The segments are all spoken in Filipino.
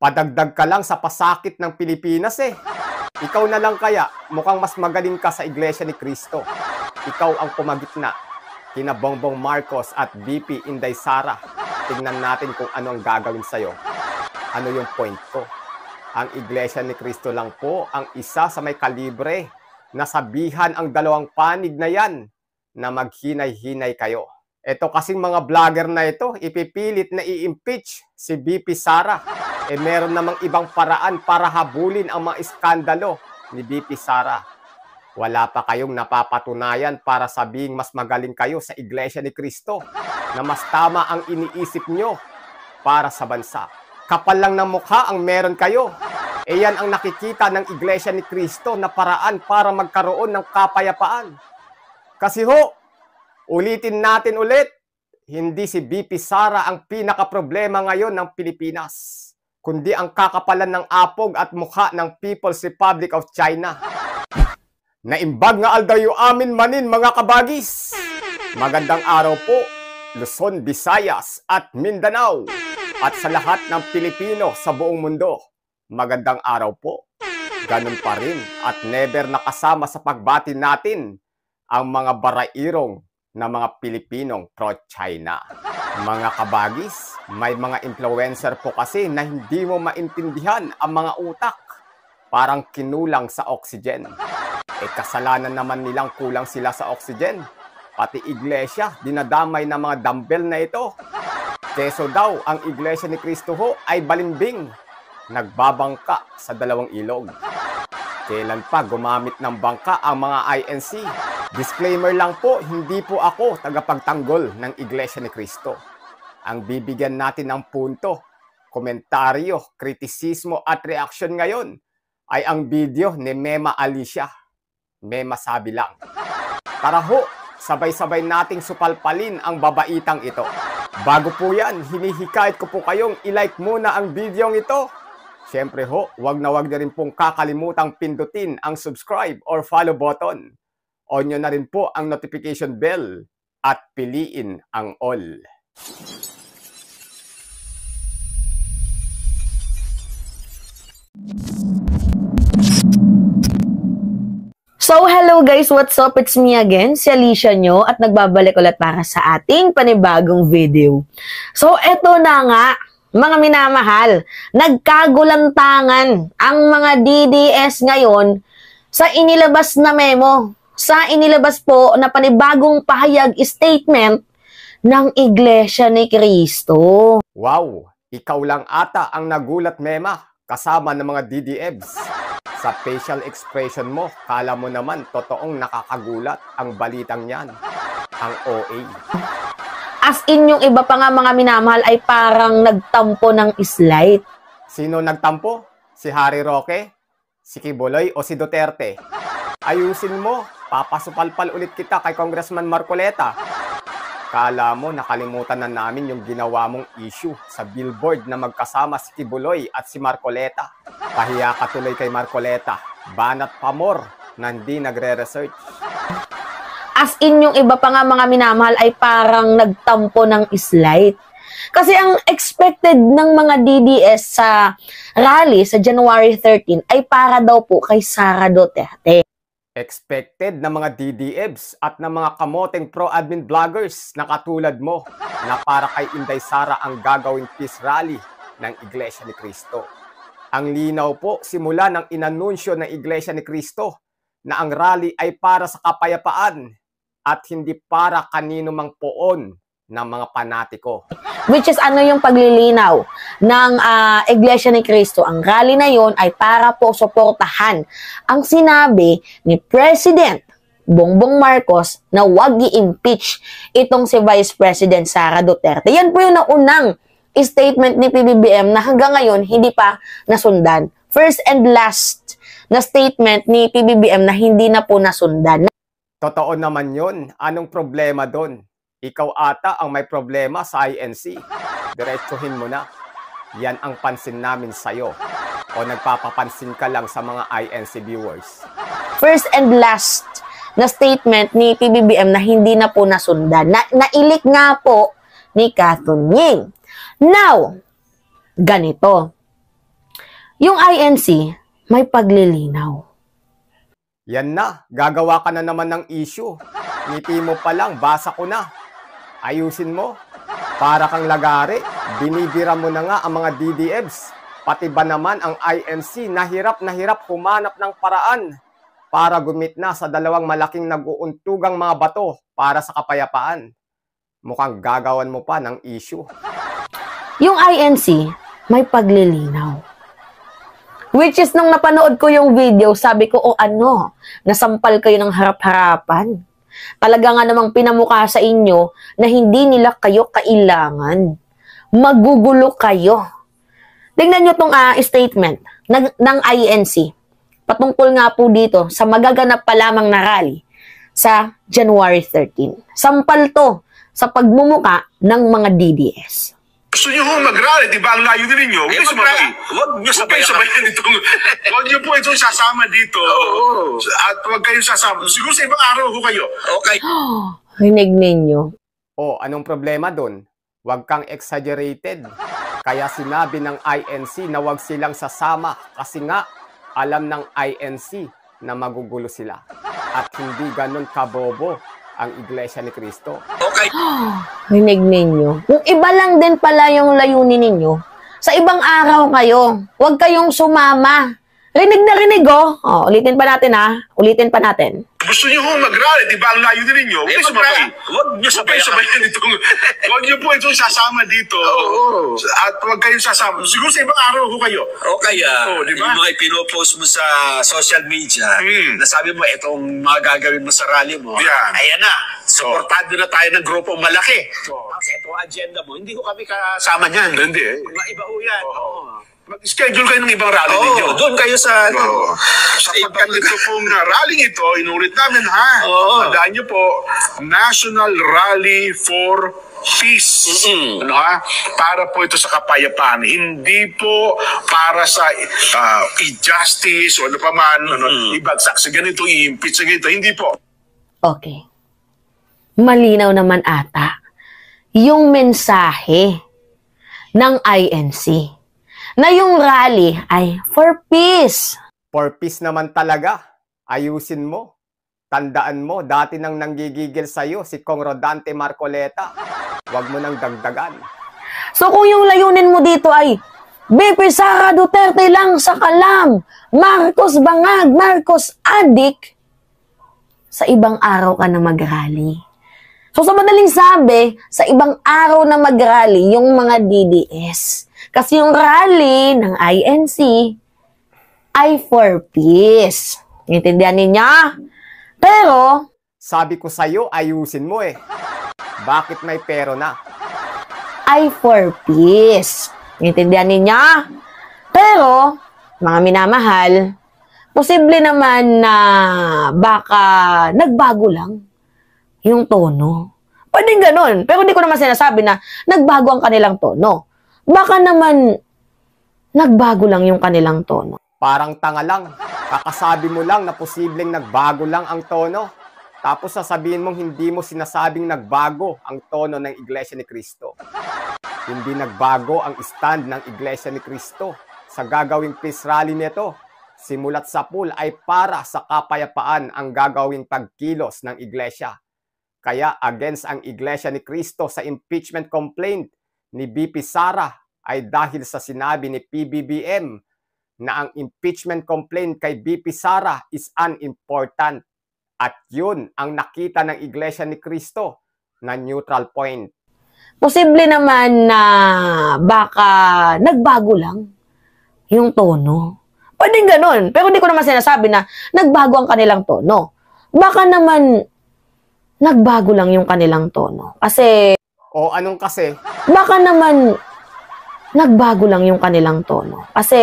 Padagdag ka lang sa pasakit ng Pilipinas eh. Ikaw na lang kaya, mukhang mas magaling ka sa Iglesia ni Cristo. Ikaw ang pumagitna, kina Bongbong Marcos at VP Inday Sara. Tingnan natin kung ano ang gagawin sa'yo. Ano yung point ko? Ang Iglesia ni Cristo lang po ang isa sa may kalibre na sabihan ang dalawang panig na yan na maghinay-hinay kayo. Ito kasing mga vlogger na ito, ipipilit na i-impeach si VP Sara. Meron namang ibang paraan para habulin ang mga iskandalo ni VP Sara. Wala pa kayong napapatunayan para sabing mas magaling kayo sa Iglesia ni Cristo, na mas tama ang iniisip nyo para sa bansa. Kapal lang ng mukha ang meron kayo. Yan ang nakikita ng Iglesia ni Cristo na paraan para magkaroon ng kapayapaan. Kasi ulitin natin ulit, hindi si VP Sara ang pinaka-problema ngayon ng Pilipinas, kundi ang kakapalan ng apog at mukha ng People's Republic of China. Naimbag nga aldayo amin manin mga kabagis. Magandang araw po, Luzon, Visayas at Mindanao, at sa lahat ng Pilipino sa buong mundo. Magandang araw po. Ganun pa rin at never nakasama sa pagbati natin ang mga barairong na mga Pilipinong pro-China. Mga kabagis, may mga influencer po kasi na hindi mo maintindihan ang mga utak. Parang kinulang sa oxygen. Kasalanan naman nilang kulang sila sa oxygen. Pati iglesia, dinadamay ng mga dumbbell na ito. Keso daw, ang Iglesia ni Cristo ay balimbing. Nagbabangka sa dalawang ilog. Kailan pa gumamit ng bangka ang mga INC? Disclaimer lang po, hindi po ako tagapagtanggol ng Iglesia ni Cristo. Ang bibigyan natin ng punto, komentaryo, kritisismo at reaksyon ngayon ay ang video ni Mema Alicia. Mema sabi lang. Tara sabay-sabay nating supalpalin ang babaitang ito. Bago po yan, hinihikayat ko po kayong i-like muna ang video ito. Siyempre wag na rin pong kakalimutang pindutin ang subscribe or follow button. On nyo na rin po ang notification bell at piliin ang all. So, hello guys! What's up? It's me again, si Alicia nyo, at nagbabalik ulit para sa ating panibagong video. So, eto na nga, mga minamahal, nagkagulantangan ang mga DDS ngayon sa inilabas na memo, sa inilabas po na panibagong pahayag statement ng Iglesia ni Cristo. Wow! Ikaw lang ata ang nagulat, Mema, kasama ng mga DDEBs. Sa facial expression mo, kala mo naman totoong nakakagulat ang balitang yan. Ang OA. As in, yung iba pa nga mga minamahal ay parang nagtampo ng slide. Sino nagtampo? Si Harry Roque? Si Kibuloy o si Duterte? Ayusin mo, papasupalpal ulit kita kay Congressman Marcoleta. Kala mo nakalimutan na namin yung ginawa mong issue sa billboard na magkasama si Kibuloy at si Marcoleta. Pahiya ka tuloy kay Marcoleta. Banat pamor na hindi nagre-research. As in, yung iba pa nga mga minamahal ay parang nagtampo ng slide. Kasi ang expected ng mga DDS sa rally sa January 13 ay para daw po kay Sara Duterte. Expected na mga DDEBs at ng mga kamoteng pro-admin vloggers na katulad mo na para kay Inday Sara ang gagawing peace rally ng Iglesia ni Cristo. Ang linaw po simula ng inanunsyo ng Iglesia ni Cristo na ang rally ay para sa kapayapaan at hindi para kanino mang poon ng mga panatiko. Which is ano yung paglilinaw ng Iglesia ni Cristo. Ang rally na yon ay para po suportahan ang sinabi ni President Bongbong Marcos na wag i-impeach itong si Vice President Sara Duterte. Yan po yung naunang statement ni PBBM na hanggang ngayon hindi pa nasundan. First and last na statement ni PBBM na hindi na po nasundan. Totoo naman yun. Anong problema doon? Ikaw ata ang may problema sa INC. Diretsuhin mo na. Yan ang pansin namin sa'yo. O nagpapapansin ka lang sa mga INC viewers? First and last na statement ni PBBM na hindi na po nasundan. Nailik nga po ni Kathunying. Now, ganito. Yung INC may paglilinaw. Yan na, gagawa ka na naman ng issue. Ngiti mo pa lang, basa ko na. Ayusin mo. Para kang lagari, binibira mo na nga ang mga DDFs. Pati ba naman ang INC na hirap humanap ng paraan para gumit na sa dalawang malaking nag-uuntugang mga bato para sa kapayapaan. Mukhang gagawan mo pa ng issue. Yung INC may paglilinaw. Which is, nung napanood ko yung video, sabi ko, nasampal kayo ng harap-harapan. Talaga nga namang pinamukha sa inyo na hindi nila kayo kailangan. Magugulo kayo. Tingnan nyo tong statement ng INC. Patungkol nga po dito sa magaganap pa lamang na rally sa January 13. Sampal to sa pagmumuka ng mga DDS. Gusto niyo ho mag-rally, di ba? Ang layo din ninyo. Huwag niyo sabayan itong... Huwag niyo po itong sasama dito. At huwag kayong sasama. Siguro sa ibang araw ho kayo. Okay. Rinig ninyo. Anong problema dun? Huwag kang exaggerated. Kaya sinabi ng INC na huwag silang sasama kasi nga alam ng INC na magugulo sila. At hindi ganun kabobo ang Iglesia ni Cristo. Okay. Rinig ninyo. Kung iba lang din pala yung layunin ninyo, sa ibang araw kayo, huwag kayong sumama. Rinig na rinig, ulitin pa natin, Ulitin pa natin. Gusto niyo ho mag-rally, di ba? Ang layo din ninyo. Huwag niyo sabayan itong... Huwag niyo po itong sasama dito. At huwag kayong sasama. Siguro sa ibang araw ho kayo. Okay, di ba? yung mga pinopost mo sa social media, nasabi mo, itong mga gagawin mo sa rally mo, Yan. ayan na, supportado na tayo ng grupong malaki. Kasi itong agenda mo, hindi ko kami kasama niyan. Hindi. Mga iba ho yan. Mag-schedule kayo ng ibang rally ninyo. Doon kayo sa... Sapagkat ito pong rally ito, inulit namin Tandaan niyo po, National Rally for Peace. Para po ito sa kapayapaan. Hindi po para sa injustice o ano pa man, ibagsak sa ganito, i-impeach sa ganito. Hindi po. Okay. Malinaw naman ata yung mensahe ng INC na yung rally ay for peace. For peace naman talaga. Ayusin mo. Tandaan mo, dati nang nanggigigil sa'yo si Kong Rodante Marcoleta. Huwag mo nang dagdagan. So kung yung layunin mo dito ay BP Sara Duterte lang sa kalam, Marcos bangag, Marcos adik, sa ibang araw ka na mag-rally. So sa madaling sabi, sa ibang araw na mag-rally yung mga DDS. Kasi yung rally ng INC ay for peace. Intindihan ninyo? Pero, sabi ko sa'yo, ayusin mo Bakit may pero na? ay for peace. Intindihan ninyo? Pero, mga minamahal, posible naman na baka nagbago lang yung tono. Pwedeng ganun. Pero hindi ko naman sinasabi na nagbago ang kanilang tono. Baka naman nagbago lang yung kanilang tono. Parang tanga lang. Kakasabi mo lang na posibleng nagbago lang ang tono. Tapos sasabihin mong hindi mo sinasabing nagbago ang tono ng Iglesia ni Cristo. Hindi nagbago ang stand ng Iglesia ni Cristo sa gagawing peace rally nito. Simulat sa pool ay para sa kapayapaan ang gagawing pagkilos ng Iglesia. Kaya against ang Iglesia ni Cristo sa impeachment complaint ni BP Sara ay dahil sa sinabi ni PBBM na ang impeachment complaint kay BP Sara is unimportant. At yun ang nakita ng Iglesia ni Cristo na neutral point. Posible naman na baka nagbago lang yung tono. Pwedeng ganun. Pero hindi ko naman sinasabi na nagbago ang kanilang tono. Baka naman nagbago lang yung kanilang tono. Kasi... O anong kasi? Baka naman nagbago lang yung kanilang tono. Kasi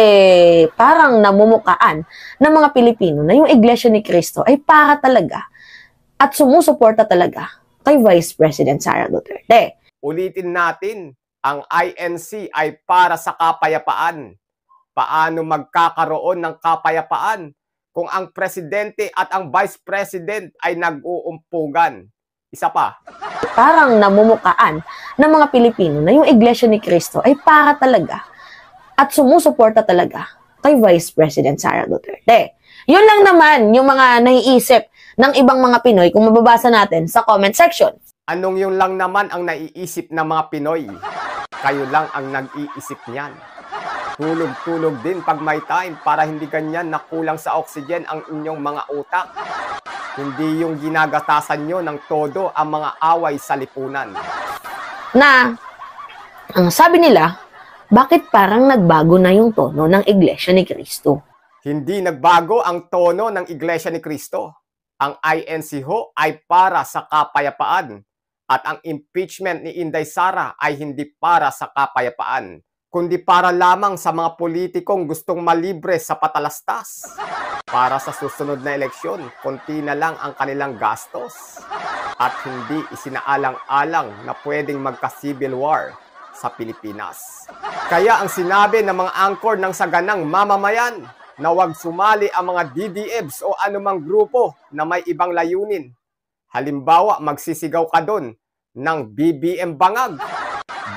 parang namumukaan ng mga Pilipino na yung Iglesia ni Cristo ay para talaga at sumusuporta talaga kay Vice President Sara Duterte. Ulitin natin, ang INC ay para sa kapayapaan. Paano magkakaroon ng kapayapaan kung ang presidente at ang vice president ay nag-uumpugan? Isa pa. Parang namumukaan ng mga Pilipino na yung Iglesia ni Cristo ay para talaga at sumusuporta talaga kay Vice President Sara Duterte. Yun lang naman yung mga naiisip ng ibang mga Pinoy kung mababasa natin sa comment section. Anong yun lang naman ang naiisip ng mga Pinoy? Kayo lang ang nag-iisip niyan. Tulog-tulog din pag may time para hindi ganyan na kulang sa oxygen ang inyong mga utak. Hindi yung ginagatasan nyo ng todo ang mga away sa lipunan. Na, ang sabi nila, bakit parang nagbago na yung tono ng Iglesia ni Cristo? Hindi nagbago ang tono ng Iglesia ni Cristo. Ang INC ho ay para sa kapayapaan at ang impeachment ni Inday Sara ay hindi para sa kapayapaan, kundi para lamang sa mga politikong gustong malibre sa patalastas. Para sa susunod na eleksyon, konti na lang ang kanilang gastos at hindi isinaalang-alang na pwedeng magka-civil war sa Pilipinas. Kaya ang sinabi ng mga angkor ng saganang mamamayan na huwag sumali ang mga DDEBs o anumang grupo na may ibang layunin. Halimbawa, magsisigaw ka doon ng BBM bangag,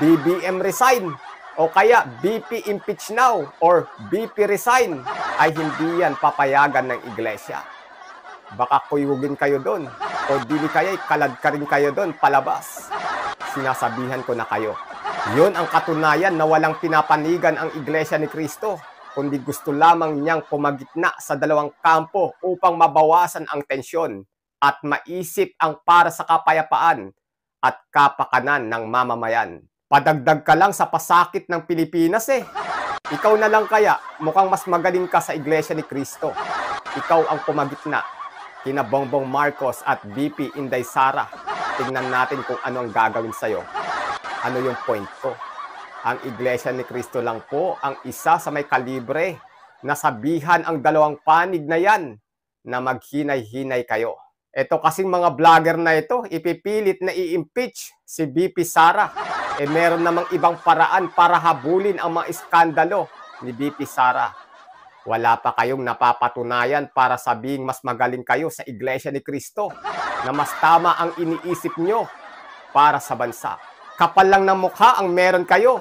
BBM resign, o kaya BP impeach now or BP resign, ay hindi yan papayagan ng iglesia. Baka kuyugin kayo doon o dili kaya'y kalad ka rin kayo doon palabas. Sinasabihan ko na kayo. Yun ang katunayan na walang pinapanigan ang Iglesia ni Cristo, kundi gusto lamang niyang pumagitna sa dalawang kampo upang mabawasan ang tensyon at maisip ang para sa kapayapaan at kapakanan ng mamamayan. Padagdag ka lang sa pasakit ng Pilipinas eh. Ikaw na lang kaya, mukhang mas magaling ka sa Iglesia ni Cristo. Ikaw ang pumagitna kina Bongbong Marcos at VP Inday Sara. Tingnan natin kung ano ang gagawin sa'yo. Ano yung point ko? Ang Iglesia ni Cristo lang po ang isa sa may kalibre na sabihan ang dalawang panig na yan na maghinay-hinay kayo. Ito kasing mga vlogger na ito, ipipilit na i-impeach si VP Sara. Meron namang ibang paraan para habulin ang mga iskandalo ni VP Sara. Wala pa kayong napapatunayan para sabing mas magaling kayo sa Iglesia ni Cristo, na mas tama ang iniisip nyo para sa bansa. Kapal lang ng mukha ang meron kayo.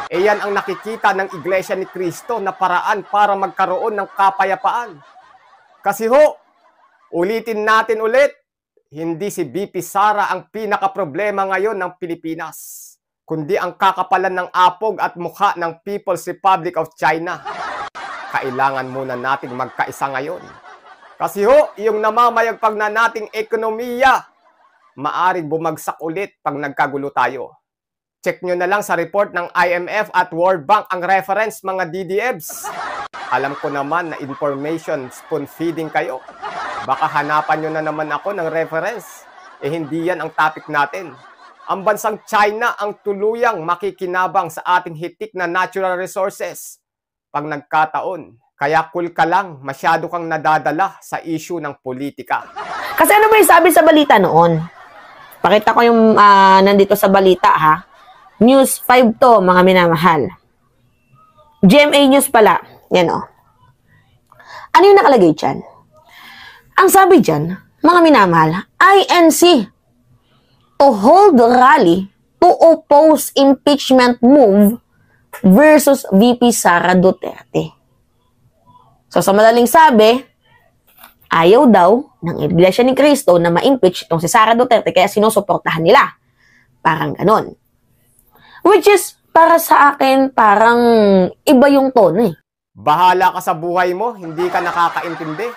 Yan ang nakikita ng Iglesia ni Cristo na paraan para magkaroon ng kapayapaan. Kasi ho, ulitin natin ulit, hindi si VP Sara ang pinaka-problema ngayon ng Pilipinas, kundi ang kakapalan ng apog at mukha ng People's Republic of China. Kailangan muna nating magkaisa ngayon. Kasi ho, yung namamayagpag na nating ekonomiya, maaring bumagsak ulit pag nagkagulo tayo. Check nyo na lang sa report ng IMF at World Bank ang reference mga DDEBs. Alam ko naman na information spoon feeding kayo. Baka hanapan nyo na naman ako ng reference. Hindi yan ang topic natin. Ang bansang China ang tuluyang makikinabang sa ating hitik na natural resources pag nagkataon. Kaya cool ka lang, masyado kang nadadala sa issue ng politika. Kasi ano ba yung sabi sa balita noon? Pakita ko yung nandito sa balita ha. News 5 to, mga minamahal. GMA News pala. Yan o. Ano yung nakalagay dyan? Ang sabi dyan, mga minamahal, INC to hold rally to oppose impeachment move versus VP Sara Duterte. So sa madaling sabi, ayaw daw ng Iglesia ni Cristo na ma-impeach itong si Sara Duterte kaya sinusuportahan nila. Parang ganon. Which is, para sa akin, parang iba yung tono eh. Bahala ka sa buhay mo, hindi ka nakakaintindi.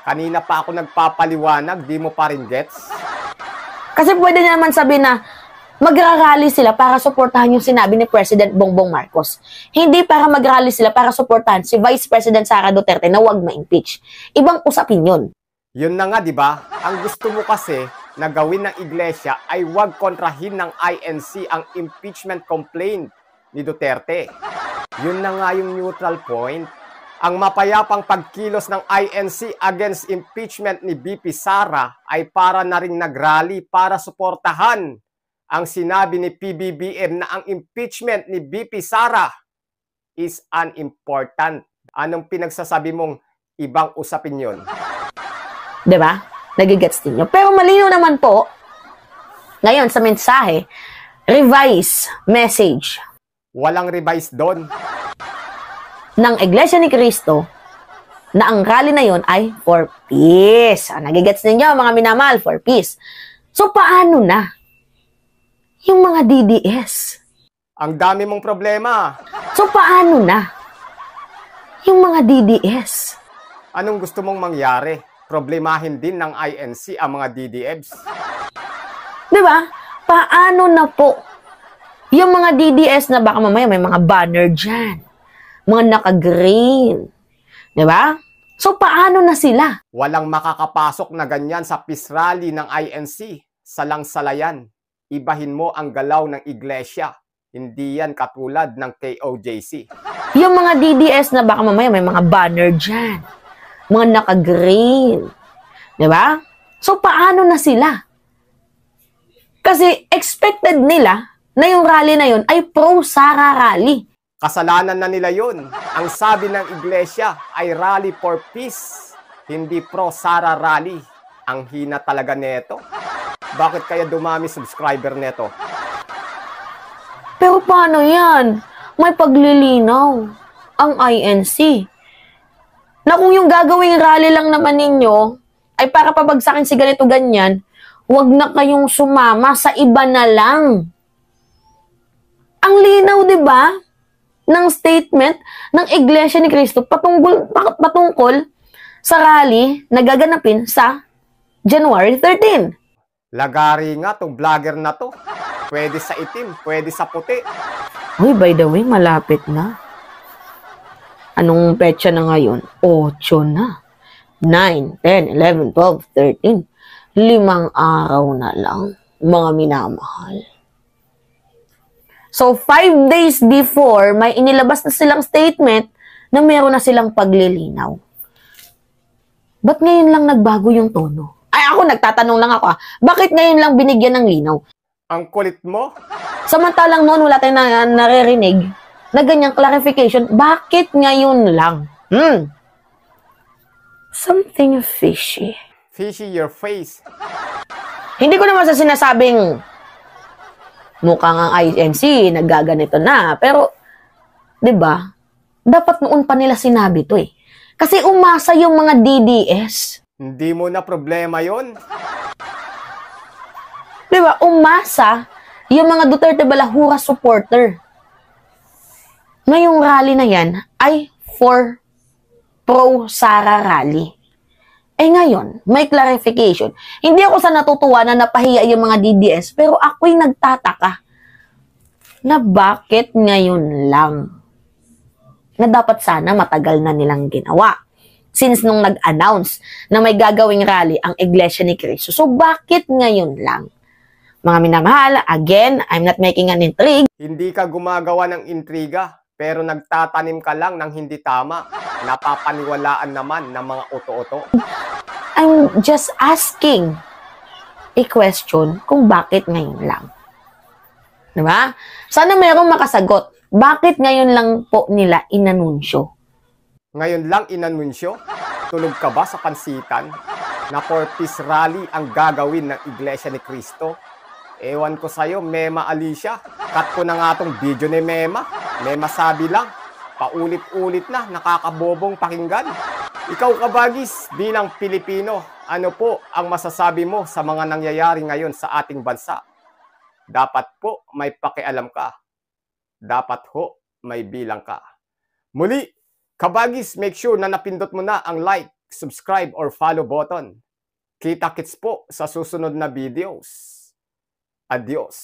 Kanina pa ako nagpapaliwanag, di mo pa rin gets. Kasi pwede naman sabihin na magrarally sila para suportahan yung sinabi ni President Bongbong Marcos. Hindi para magrally sila para suportahan si Vice President Sara Duterte na huwag ma-impeach. Ibang usapin yun. Yun na nga, di ba? Ang gusto mo kasi na gawin ng iglesia ay huwag kontrahin ng INC ang impeachment complaint ni Duterte. Yun na nga yung neutral point. Ang mapayapang pagkilos ng INC against impeachment ni VP Sara ay para na ring nagrally para suportahan ang sinabi ni PBBM na ang impeachment ni VP Sara is unimportant. Anong pinagsasabi mong ibang usapin yun? Diba? Nagigets din nyo. Pero malinaw naman po, ngayon sa mensahe, revise message. Walang revise doon. ng Iglesia ni Cristo na ang rally na yon ay for peace. Nagigets ninyo mga minamahal, for peace. So paano na yung mga DDS? Ang dami mong problema. So paano na yung mga DDS? Anong gusto mong mangyari? Problemahin din ng INC ang mga DDEBs. Di ba? Paano na po yung mga DDS na baka mamaya may mga banner dyan, mga naka-green. Di ba? So, paano na sila? Walang makakapasok na ganyan sa peace rally ng INC. Salang-salayan. Ibahin mo ang galaw ng iglesia. Hindi yan katulad ng KOJC. Yung mga DDS na baka mamaya may mga banner dyan, mga naka-green. Di ba? So, paano na sila? Kasi expected nila na yung rally na yun ay pro-Sara rally. Kasalanan na nila yun. Ang sabi ng iglesia ay rally for peace, hindi pro-Sara rally. Ang hina talaga neto. Bakit kaya dumami subscriber neto? Pero paano yan? May paglilinaw ang INC. Na kung yung gagawing rally lang naman ninyo ay para pabagsakin si ganito ganyan, huwag na kayong sumama, sa iba na lang. Ang linaw, di ba, ng statement ng Iglesia ni Cristo patungkol sa rally na gaganapin sa January 13. Lagari nga tong vlogger na to. Pwede sa itim, pwede sa puti. Uy, by the way, malapit na. Anong petsa na ngayon? 8 na. 9, 10, 11, 12, 13. 5 araw na lang, mga minamahal. So, 5 days before, may inilabas na silang statement na meron na silang paglilinaw. Ba't ngayon lang nagbago yung tono? Ay, ako, nagtatanong lang ako. Bakit ngayon lang binigyan ng linaw? Ang kulit mo. Samantalang noon, wala tayong naririnig na ganyang clarification. Bakit ngayon lang? Something fishy. Fishy your face. Hindi ko naman sa sinasabing mukhang ang INC nagaganito na. Pero, di ba, dapat noon pa nila sinabi to eh. Kasi umasa yung mga DDS. Hindi mo na problema yon. Di ba, umasa yung mga Duterte Balahura supporter. Ngayong rally na yan ay for pro-Sara rally. Eh ngayon, may clarification. Hindi ako sa natutuwa na napahiya yung mga DDS, pero ako'y nagtataka na bakit ngayon lang. Na dapat sana matagal na nilang ginawa. Since nung nag-announce na may gagawing rally ang Iglesia ni Cristo. So bakit ngayon lang? Mga minamahal, again, I'm not making an intrigue. Hindi ka gumagawa ng intriga, pero nagtatanim ka lang ng hindi tama. Napapaniwalaan naman ng mga uto-uto. I'm just asking a question kung bakit ngayon lang. Diba? Sana mayroong makasagot. Bakit ngayon lang po nila inanunsyo? Ngayon lang inanunsyo? Tulog ka ba sa pansitan na for peace rally ang gagawin ng Iglesia ni Cristo? Ewan ko sa'yo, Mema Alicia. Cut ko na nga tong video ni Mema. Mema sabi lang, paulit-ulit na, nakakabobong pakinggan. Ikaw kabagis, bilang Pilipino, ano po ang masasabi mo sa mga nangyayari ngayon sa ating bansa? Dapat po may pakialam ka. Dapat ho may bilang ka. Muli, kabagis, make sure na napindot mo na ang like, subscribe, or follow button. Kita-kits po sa susunod na videos. Adios.